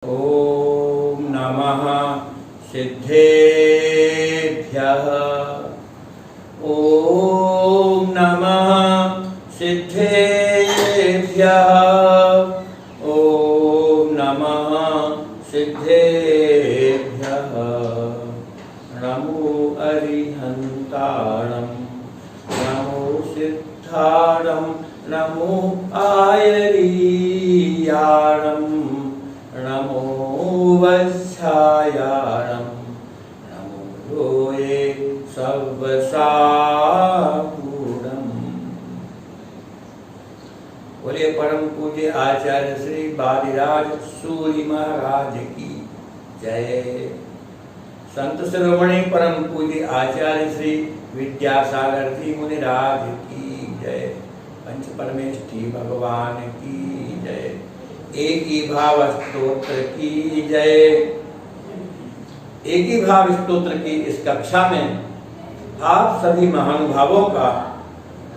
ओम नमः सिद्धेभ्यः। ओम नमः सिद्धेभ्यः। ओम नमः सिद्धेभ्यः। नमो अरिहन्ताणं नमो सिद्धाणं नमो आयरीयाणं नमो वत्सायाणं नमो लोये सर्वसागुणम्। बोले परम पूज्य आचार्य श्री बालीराज सूरी महाराज की जय। संत शिरोमणि परम पूज्य आचार्य श्री विद्यासागर जी मुनिराज की जय। पंच परमेष्ठी भगवान की जय। एक ही भाव स्तोत्र की जय। एक ही भाव स्तोत्र की इस कक्षा में आप सभी महानुभावों का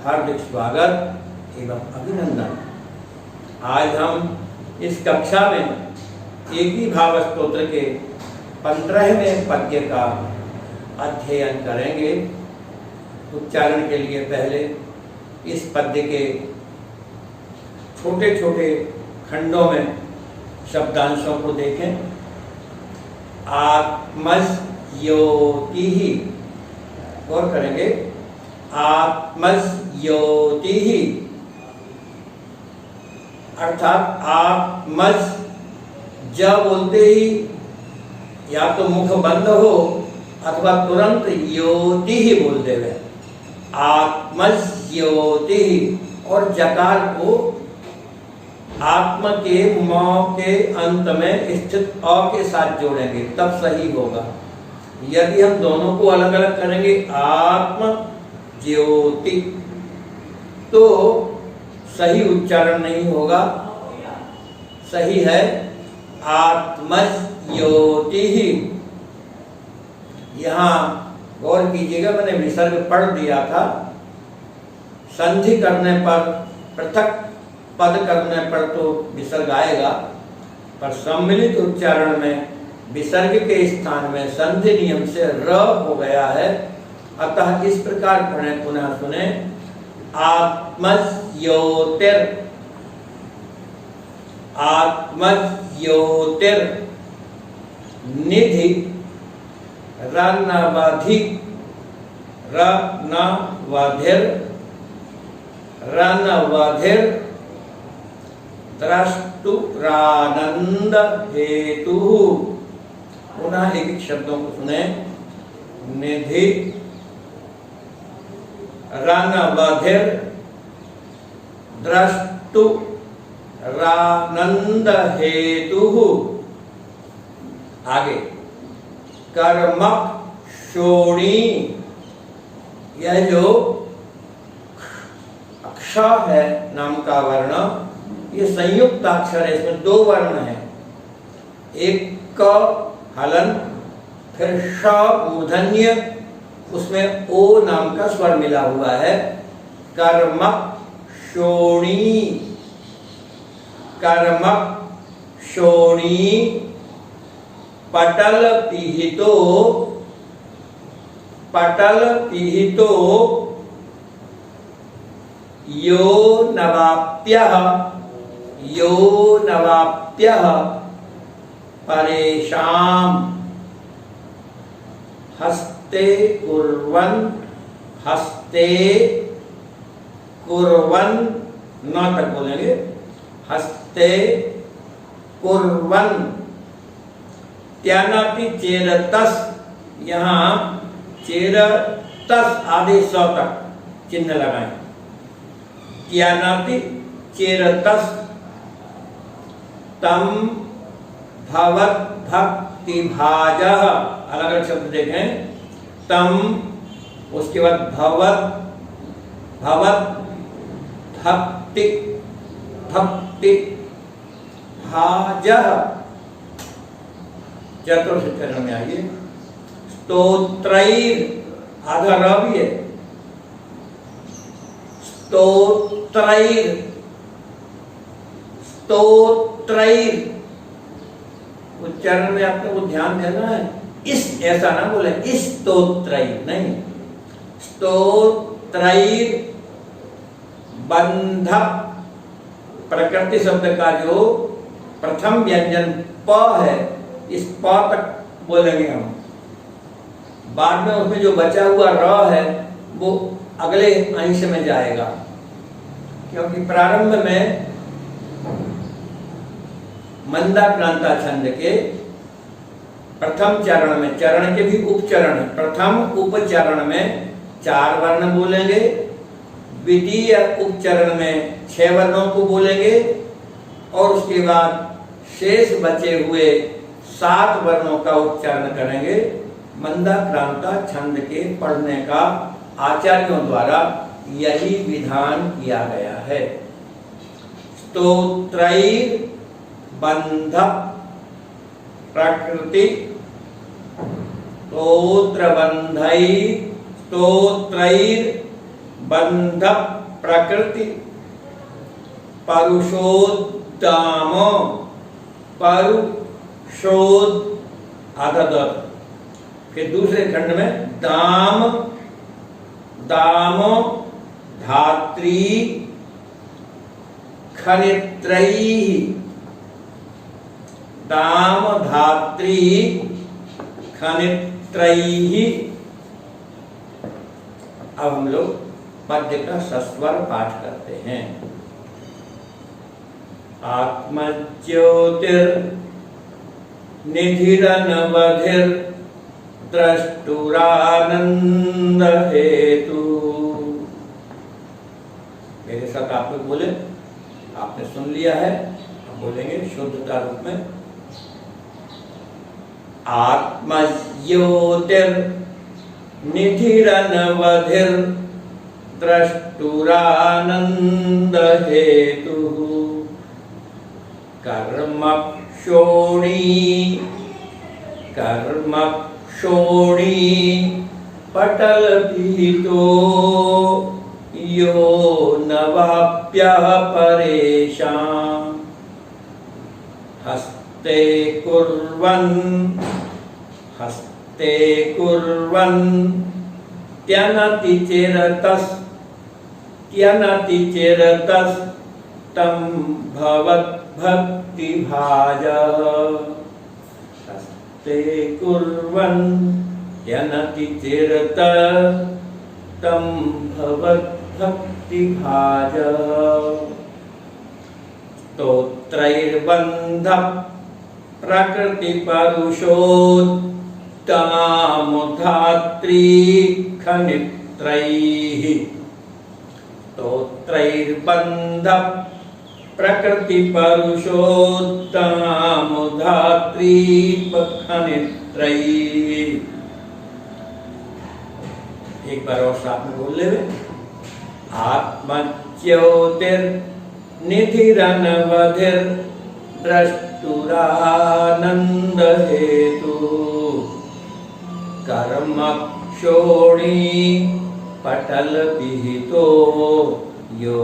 हार्दिक स्वागत एवं अभिनंदन। आज हम इस कक्षा में एक ही भाव स्तोत्र के 15वें पद्य का अध्ययन करेंगे। उच्चारण के लिए पहले इस पद्य के छोटे छोटे खंडों में शब्दांशों को देखें। आत्मज्योतिः और करेंगे आत्मज्योतिः, अर्थात आत्मज ज बोलते ही या तो मुख बंद हो अथवा तुरंत योति ही बोल देवे। आत्मज्योतिः और जकार को आत्म के म के अंत में स्थित अ के साथ जोड़ेंगे तब सही होगा। यदि हम दोनों को अलग अलग करेंगे आत्म ज्योति तो सही उच्चारण नहीं होगा। सही है आत्मज्योति ही। यहाँ गौर कीजिएगा, मैंने विसर्ग पढ़ दिया था। संधि करने पर पृथक पद करने पर तो विसर्ग आएगा, पर सम्मिलित उच्चारण में विसर्ग के स्थान में संधि नियम से र हो गया है। अतः इस प्रकार पढ़ें, पुनः सुने। आत्मज्योतिर आत्मज्योतिर निधि रनवधि रनवधिर रनवधिर द्रष्टुरानंद हेतु। पुनः एक शब्दों को सुने। निधि रनवधिर द्रष्टुरानंद हेतु। आगे कर्मक शोणी, यह जो क्ष है नाम का वर्ण, ये संयुक्त अक्षर है। इसमें दो वर्ण है, एक क हलन फिर श मूर्धन्य, उसमें ओ नाम का स्वर मिला हुआ है। कर्मक शोणी कर्मक शोणी पटल पिहितो यो नवाप्यः परेशाम हस्ते कुर्वन् न तक बोलेंगे। हस्ते कुर्वन् त्यानाति चेरतस, यहाँ चेरतस आदेश तक चिन्ह लगाएं। त्यानाति चेरतस तम भवत भक्ति भाजः, अलग अलग शब्द देखें। तम, उसके बाद भवत भक्ति भाजः। चतुर्थ चरण में आइए। स्तोत्रैर, आधा र भी है। स्तोत्रैर उच्चारण में आपने वो ध्यान देना है। इस ऐसा ना बोले स्तोत्रैर, नहीं, स्तोत्रैर बंध, प्रकृति शब्द का जो प्रथम व्यंजन प है, इस प तक बोलेंगे हम। बाद में उसमें जो बचा हुआ र है वो अगले अंश में जाएगा, क्योंकि प्रारंभ में मंदाक्रांता छंद के प्रथम चरण में, चरण के भी उपचरण, प्रथम उपचरण में 4 वर्ण बोलेंगे, द्वितीय उपचरण में 6 वर्णों को बोलेंगे, और उसके बाद शेष बचे हुए 7 वर्णों का उच्चारण करेंगे। मंदाक्रांता छंद के पढ़ने का आचार्यों द्वारा यही विधान किया गया है। स्तोत्रैर बंध प्रकृति, स्तोत्रैर बंध प्रकृति परुषोद्दाम, परुषोद आधा दर, फिर दूसरे खंड में दाम, दाम धात्री खनित्रैः, दाम धात्री खनित्रैः। अब हम लोग पद्य का सस्वर पाठ करते हैं। आत्मज्योतिर निधिरनवधिर द्रष्टुरानंद हेतु। मेरे साथ आप लोग बोले, आपने सुन लिया है, हम बोलेंगे शुद्धता रूप में। आत्मज्योतिर निधिरनवधिर द्रष्टुरानंद हेतु। कर्मक्षोणी, कर्मक्षोणी पटल पीतो यो नवाप्यः परेशान। हस्ते कुर्वन्, हस्ते कुर्वन् त्यनति चिरतस्, त्यनति चिरतस् तं भवद्भक्ति भाजः। हस्ते कुर्वन् त्यनति चिरतस् तं भवद्भक्ति भाजः। स्तोत्रैर्बन्ध प्रकृति परुषोत्तमामुधात्री खनित्रैः। स्तोत्रैर्बन्ध प्रकृति परुषोत्तमामुधात्री खनित्रैः। एक बार और साथ में बोल ले। आत्मज्योतिर निधिरनवधिर द्रष्टुरानंद हेतु। कर्मक्षोणी पटल विहितो यो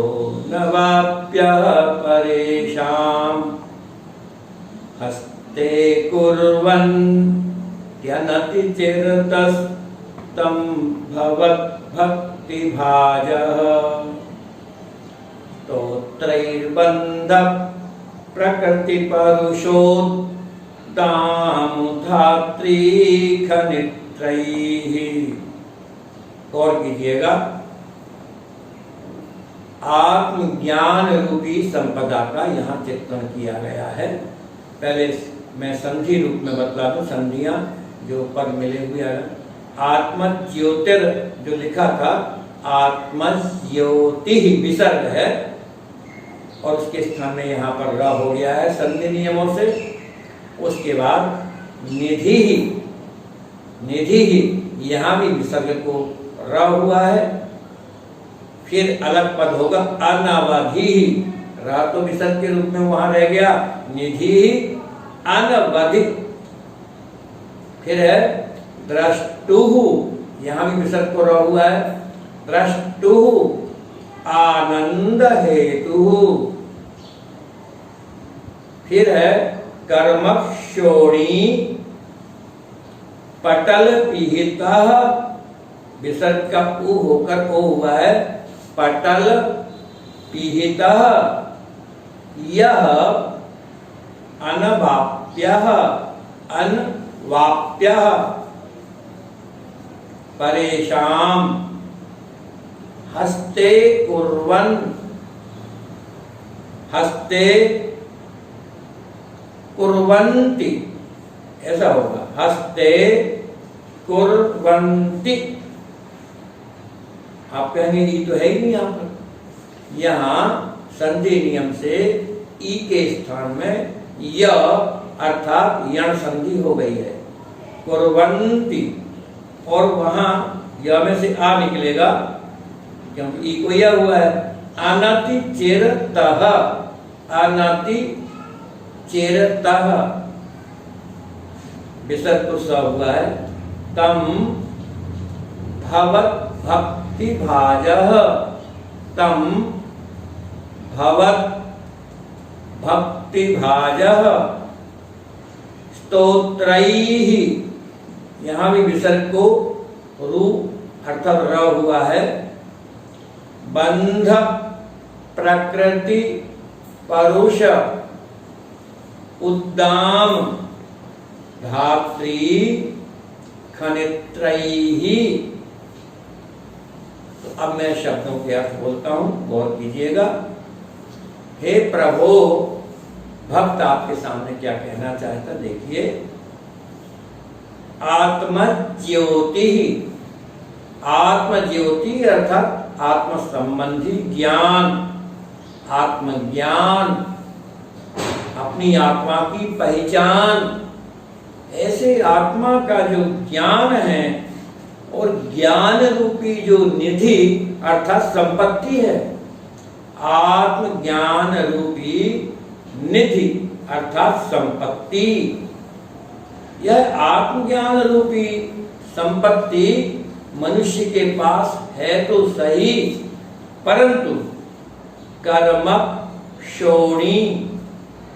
नवाप्यः परेशान। हस्ते कुर्वन् त्यनति चिरतस् तं भवद्भक्ति भाजः। स्तोत्रैर्बन्ध प्रकृति परुषोत्तमामुधात्री खनित्रैः। गौर कीजिएगा, आत्मज्ञान रूपी संपदा का यहाँ चित्रण किया गया है। पहले मैं संधि रूप में बतला दूं, संधियां जो पद मिले हुए हैं। आत्मज्योतिर जो लिखा था, आत्मज्योति विसर्ग है और उसके स्थान में यहाँ पर र हो गया है संधि नियमों से। उसके बाद निधि ही, निधि ही यहाँ भी विसर्ग को र हुआ है। फिर अलग पद होगा अनवधि ही, र तो विसर्ग के रूप में वहां रह गया, निधि अनवधि। फिर है द्रष्टुहु, यहाँ भी विसर्ग को र हुआ है, द्रष्टुहु आनंद हेतु। फिर है कर्मक्षोणी पटल पिहिता, विसर्ग का उ होकर ओ हुआ है, पटल पिहिता, यह अनवाप्यः अनवाप्यः परेशान हस्ते कुर्वन्, हस्ते कुर्वन्ति, ऐसा होगा, हस्ते कुर्वन्ति। आप कहेंगे ई तो है ही नहीं यहाँ पर, यहाँ संधि नियम से ई के स्थान में य अर्थात यण संधि हो गई है, कुर्वन्ति, और वहां य में से आ निकलेगा क्योंकि ई को यह हुआ है। अनति चेरतः, अनति चेरतः विसर्ग को स हुआ है। तम भवत भक्ति भाजः, तम भवत भक्ति भाजः स्तोत्रैः, यहां भी विसर्ग को रु अर्थात र हुआ है। बंध प्रकृति परुष उद्दाम धात्री खनित्रैः। तो अब मैं शब्दों के अर्थ बोलता हूं, गौर कीजिएगा। हे प्रभु, भक्त आपके सामने क्या कहना चाहता देखिए। आत्मज्योति, आत्मज्योति अर्थात आत्म संबंधी ज्ञान, आत्मज्ञान, अपनी आत्मा की पहचान, ऐसे आत्मा का जो ज्ञान है और ज्ञान रूपी जो निधि अर्थात संपत्ति है, आत्मज्ञान रूपी निधि अर्थात संपत्ति, यह आत्मज्ञान रूपी संपत्ति मनुष्य के पास है तो सही, परंतु कर्म क्षोणी,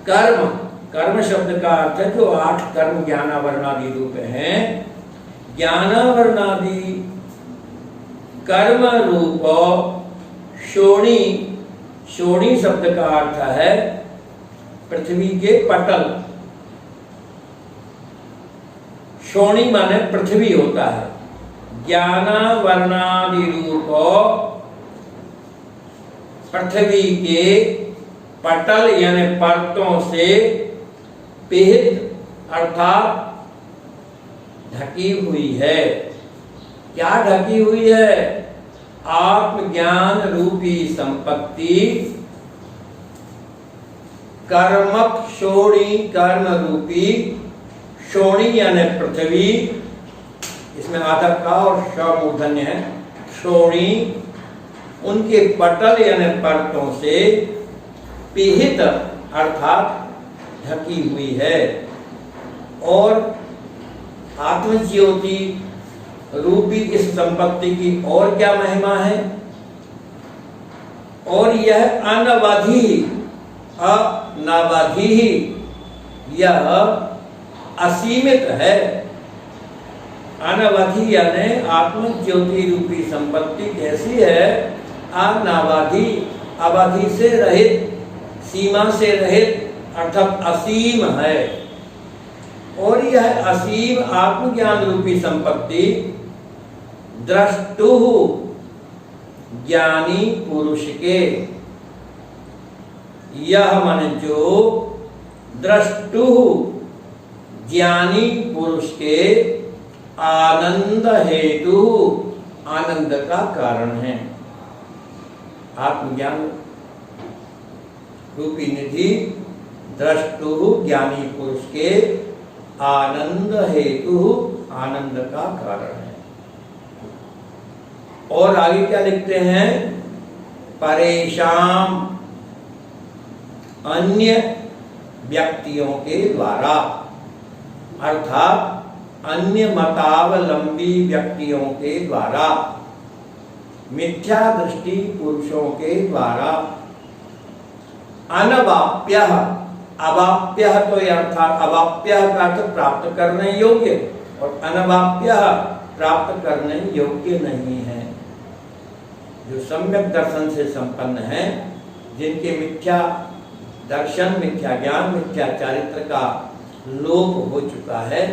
कर्म, कर्म शब्द का अर्थ है जो 8 कर्म ज्ञानावरणादि रूप हैं, ज्ञानावरणादि कर्म रूप क्षोणी, क्षोणी शब्द का अर्थ है पृथ्वी के पटल, क्षोणी माने पृथ्वी होता है। ज्ञानावरणादि रूप पृथ्वी के पटल यानी परतों से पिहित अर्थात ढकी हुई है। क्या ढकी हुई है? आत्मज्ञान रूपी संपत्ति, कर्मक्षोणी, कर्म रूपी क्षोणी यानी पृथ्वी, इसमें आधा का और श मूर्धन्य है, क्षोणी, उनके पटल यानी परतों से पिहित अर्थात ढकी हुई है। और आत्मज्योति रूपी इस संपत्ति की और क्या महिमा है? और यह अनवधि, अनवधि, यह असीमित है। अनवधि यानी आत्मज्योति रूपी संपत्ति कैसी है? अनवधि, अवधि से रहित, सीमा से रहित अर्थात असीम है। और यह असीम आत्मज्ञान रूपी संपत्ति द्रष्टुः, ज्ञानी पुरुष के, यह मन जो द्रष्टुः ज्ञानी पुरुष के आनंद हेतु, आनंद का कारण है। आत्मज्ञान रूपी निधि द्रष्टुः ज्ञानी पुरुष के आनंद हेतु, आनंद का कारण है। और आगे क्या लिखते हैं? परेशान, अन्य व्यक्तियों के द्वारा अर्थात अन्य मतावलंबी व्यक्तियों के द्वारा, मिथ्या दृष्टि पुरुषों के द्वारा, अनवाप्यः अवाप्य तो अर्थात अवाप्य का अर्थ प्राप्त करने योग्य, और अनवाप्य प्राप्त करने योग्य नहीं है। जो सम्यक दर्शन से संपन्न है, जिनके मिथ्या दर्शन, मिथ्या ज्ञान, मिथ्या चारित्र का लोप हो चुका है,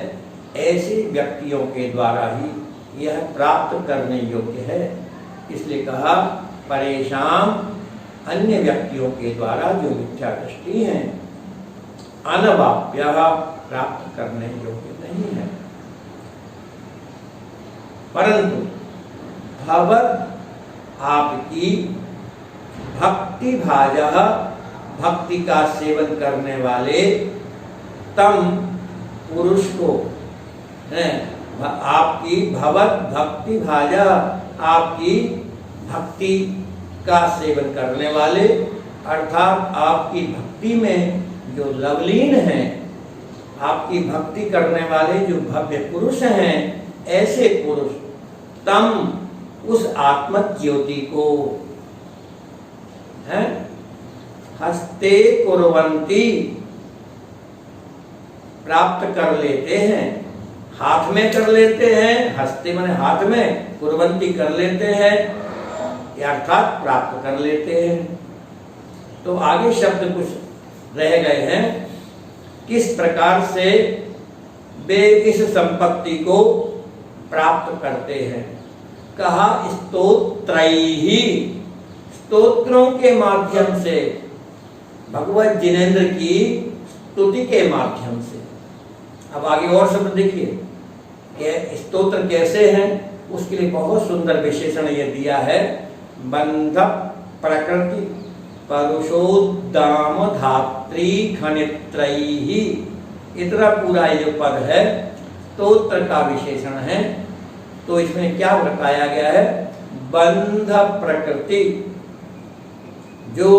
ऐसे व्यक्तियों के द्वारा ही यह प्राप्त करने योग्य है। इसलिए कहा परेशान अन्य व्यक्तियों के द्वारा जो मिथ्या दृष्टि है, अनवाप्य प्राप्त करने योग्य नहीं है। परंतु भगवत आपकी भक्ति भाजः, भक्ति का सेवन करने वाले तम पुरुष को है, आपकी भगवत भक्ति भाजः, आपकी भक्ति का सेवन करने वाले, अर्थात आपकी भक्ति में जो लवलीन हैं, आपकी भक्ति करने वाले जो भव्य पुरुष हैं, ऐसे पुरुष तम उस आत्म ज्योति को है हस्ते कुर्वन्ति प्राप्त कर लेते हैं, हाथ में कर लेते हैं, हस्ते माने हाथ में, कुर्वन्ति कर लेते हैं, अर्थात प्राप्त कर लेते हैं। तो आगे शब्द कुछ रह गए हैं, किस प्रकार से वे इस संपत्ति को प्राप्त करते हैं। कहा स्तोत्रैहि, स्तोत्रों के माध्यम से, भगवत जिनेन्द्र की स्तुति के माध्यम से। अब आगे और शब्द देखिए कि स्तोत्र कैसे हैं, उसके लिए बहुत सुंदर विशेषण ये दिया है। बंध प्रकृति परुषोद्दाम धात्री खनित्रैहि, इतना पूरा ये जो पद है स्तोत्र का विशेषण है। तो इसमें क्या बताया गया है, बंध प्रकृति, जो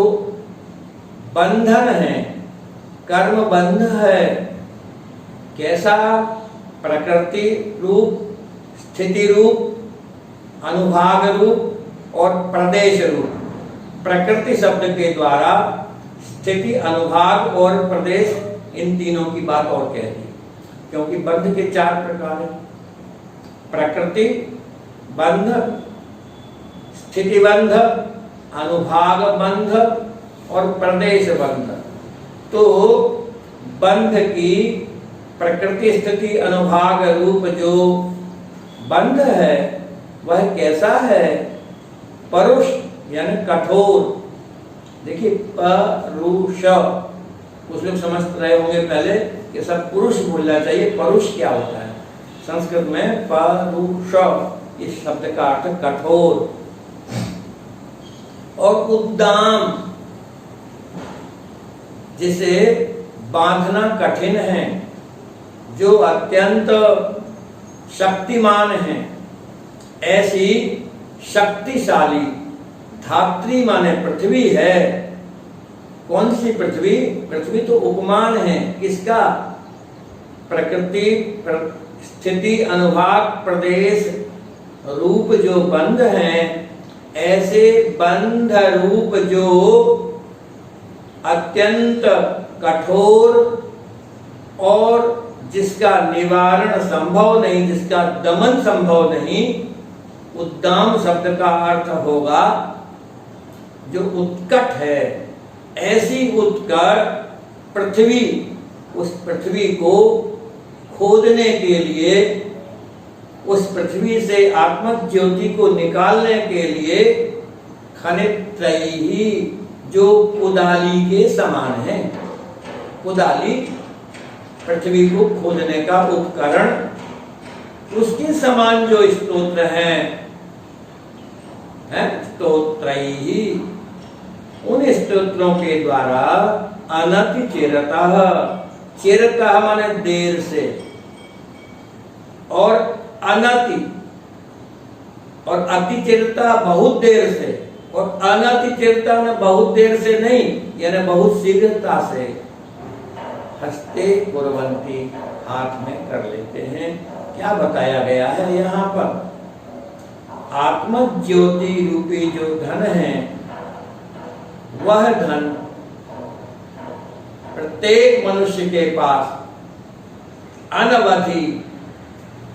बंधन है, कर्म बंध है, कैसा, प्रकृति रूप, स्थिति रूप, अनुभाग रूप और प्रदेश रूप। प्रकृति शब्द के द्वारा स्थिति, अनुभाग और प्रदेश, इन तीनों की बात और कह दी, क्योंकि बंध के 4 प्रकार हैं, प्रकृति बंध, स्थिति बंध, अनुभाग बंध और प्रदेश बंध। तो बंध की प्रकृति, स्थिति, अनुभाग रूप जो बंध है वह कैसा है, परुष यानी कठोर। देखिए परुष, कुछ लोग समझ रहे होंगे पहले कि सब पुरुष बोलना चाहिए, परुष क्या होता है। संस्कृत में परुष इस शब्द का अर्थ कठोर, और उद्दाम जिसे बांधना कठिन है, जो अत्यंत शक्तिमान है, ऐसी शक्तिशाली धात्री माने पृथ्वी है। कौन सी पृथ्वी, पृथ्वी तो उपमान है किसका, प्रकृति, स्थिति, अनुभाग, प्रदेश रूप जो बंध हैं, ऐसे बंध रूप जो अत्यंत कठोर और जिसका निवारण संभव नहीं, जिसका दमन संभव नहीं। उद्दाम शब्द का अर्थ होगा जो उत्कट है, ऐसी उत्कट पृथ्वी, उस पृथ्वी को खोदने के लिए, उस पृथ्वी से आत्मक ज्योति को निकालने के लिए खनित्रैहि, जो कुदाली के समान है। कुदाली पृथ्वी को खोदने का उपकरण, उसके समान जो स्तोत्र है स्तोत्रैहि, उन स्तोत्रों के द्वारा अनति चिरतः, चिरतः माने देर से, और अनति और अति चिरता बहुत देर से, और अनति चिरता में बहुत देर से नहीं, यानी बहुत शीघ्रता से हस्ते कुर्वन्ति, हाथ में कर लेते हैं। क्या बताया गया है यहाँ पर, आत्म ज्योति रूपी जो धन है, वह धन प्रत्येक मनुष्य के पास अनवधि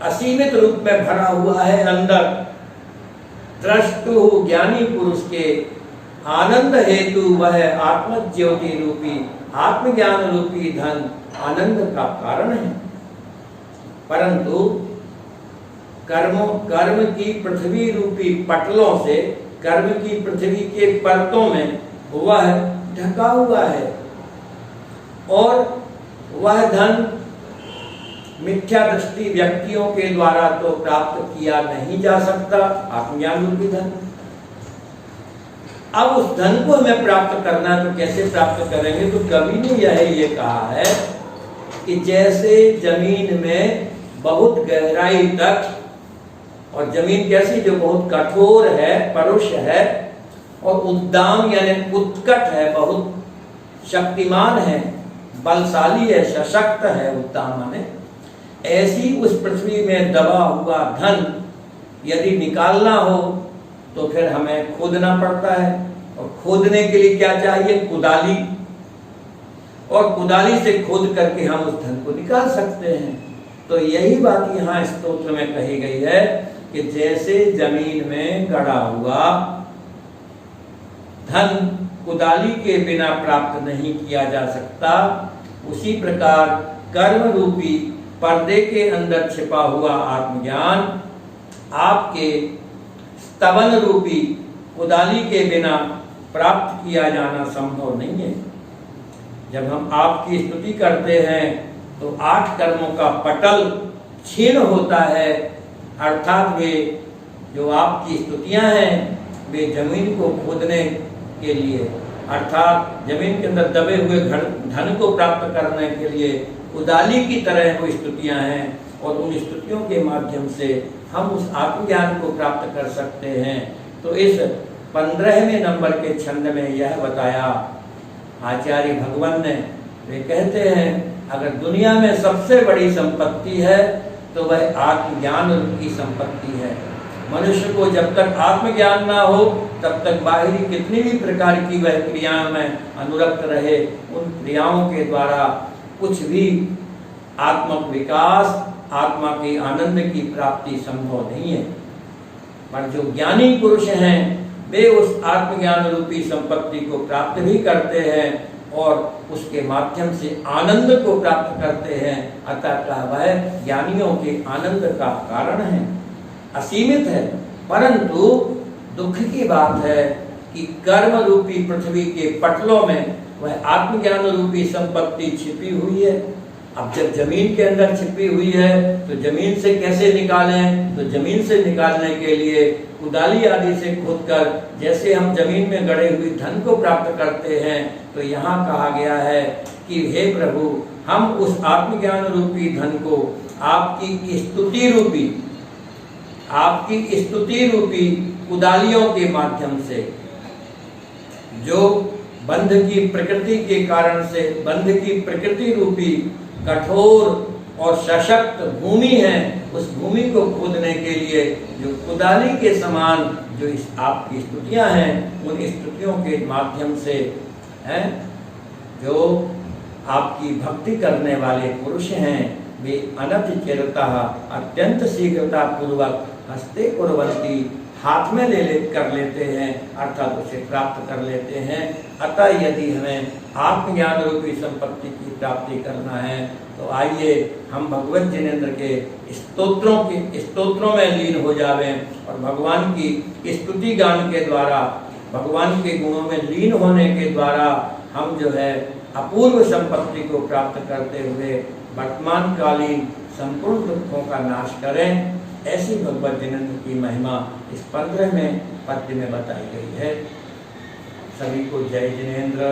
असीमित रूप में भरा हुआ है अंदर। दृष्टु ज्ञानी पुरुष के आनंद हेतु वह आत्मज्योति रूपी आत्मज्ञान रूपी धन आनंद का कारण है। परंतु कर्म की पृथ्वी रूपी पटलों से, कर्म की पृथ्वी के परतों में वह ढका हुआ है और वह धन मिथ्या दृष्टि व्यक्तियों के द्वारा तो प्राप्त किया नहीं जा सकता, आत्मज्ञान रूपी धन। अब उस धन को हमें प्राप्त करना है तो कैसे प्राप्त करेंगे? तो कवि ने ये कहा है कि जैसे जमीन में बहुत गहराई तक, और जमीन कैसी, जो बहुत कठोर है, परुष है और उद्दाम यानी उत्कट है, बहुत शक्तिमान है, बलशाली है, सशक्त है, उद्दाम माने, ऐसी उस पृथ्वी में दबा हुआ धन यदि निकालना हो तो फिर हमें खोदना पड़ता है। और खोदने के लिए क्या चाहिए? कुदाली। और कुदाली से खोद करके हम उस धन को निकाल सकते हैं। तो यही बात यहाँ स्तोत्र में कही गई है कि जैसे जमीन में गड़ा हुआ धन कुदाली के बिना प्राप्त नहीं किया जा सकता, उसी प्रकार कर्म रूपी पर्दे के अंदर छिपा हुआ आत्मज्ञान आपके स्तवन रूपी कुदाली के बिना प्राप्त किया जाना संभव नहीं है। जब हम आपकी स्तुति करते हैं तो 8 कर्मों का पटल क्षीण होता है, अर्थात वे जो आपकी स्तुतियां हैं वे जमीन को खोदने के लिए, अर्थात जमीन के अंदर दबे हुए धन को प्राप्त करने के लिए कुदाली की तरह वो स्तुतियां हैं। और उन स्तुतियों के माध्यम से हम उस आत्मज्ञान को प्राप्त कर सकते हैं। तो इस 15वें नंबर के छंद में यह बताया आचार्य भगवान ने। वे कहते हैं अगर दुनिया में सबसे बड़ी संपत्ति है तो वह आत्मज्ञान की संपत्ति है। मनुष्य को जब तक आत्मज्ञान ना हो तब तक बाहरी कितनी भी प्रकार की वह क्रियाओं में अनुरक्त रहे, उन क्रियाओं के द्वारा कुछ भी आत्मक विकास, आत्मा के आनंद की प्राप्ति संभव नहीं है। पर जो ज्ञानी पुरुष हैं वे उस आत्मज्ञान रूपी संपत्ति को प्राप्त भी करते हैं और उसके माध्यम से आनंद को प्राप्त करते हैं। अतः वह ज्ञानियों के आनंद का कारण है, असीमित है। परंतु दुख की बात है कि कर्म रूपी पृथ्वी के पटलों में वह आत्मज्ञान रूपी संपत्ति छिपी हुई है। अब जब जमीन के अंदर छिपी हुई है तो जमीन से कैसे निकालें? तो जमीन से निकालने के लिए कुदाली आदि से खोदकर जैसे हम जमीन में गड़े हुए धन को प्राप्त करते हैं, तो यहाँ कहा गया है कि हे प्रभु, हम उस आत्मज्ञान रूपी धन को आपकी स्तुति रूपी कुदालियों के माध्यम से, जो बंध की प्रकृति के कारण से, बंध की प्रकृति रूपी कठोर और सशक्त भूमि है, उस भूमि को खोदने के लिए जो कुदाली के समान जो इस आपकी स्तुतियां हैं, उन स्तुतियों के माध्यम से हैं, जो आपकी भक्ति करने वाले पुरुष हैं, वे अनतिचिरता अत्यंत शीघ्रता पूर्वक हस्ते कुर्वन्ति, हाथ में कर लेते हैं, अर्थात उसे प्राप्त कर लेते हैं। अतः यदि हमें आत्मज्ञान रूपी संपत्ति की प्राप्ति करना है तो आइए हम भगवत जिनेन्द्र के स्तोत्रों में लीन हो जावें और भगवान की स्तुति गान के द्वारा, भगवान के गुणों में लीन होने के द्वारा हम जो है अपूर्व संपत्ति को प्राप्त करते हुए वर्तमान कालीन संपूर्ण दुखों का नाश करें। ऐसी भगवत जिनेन्द्र की महिमा इस 15वें पद्य में बताई गई है। सभी को जय जिनेन्द्र।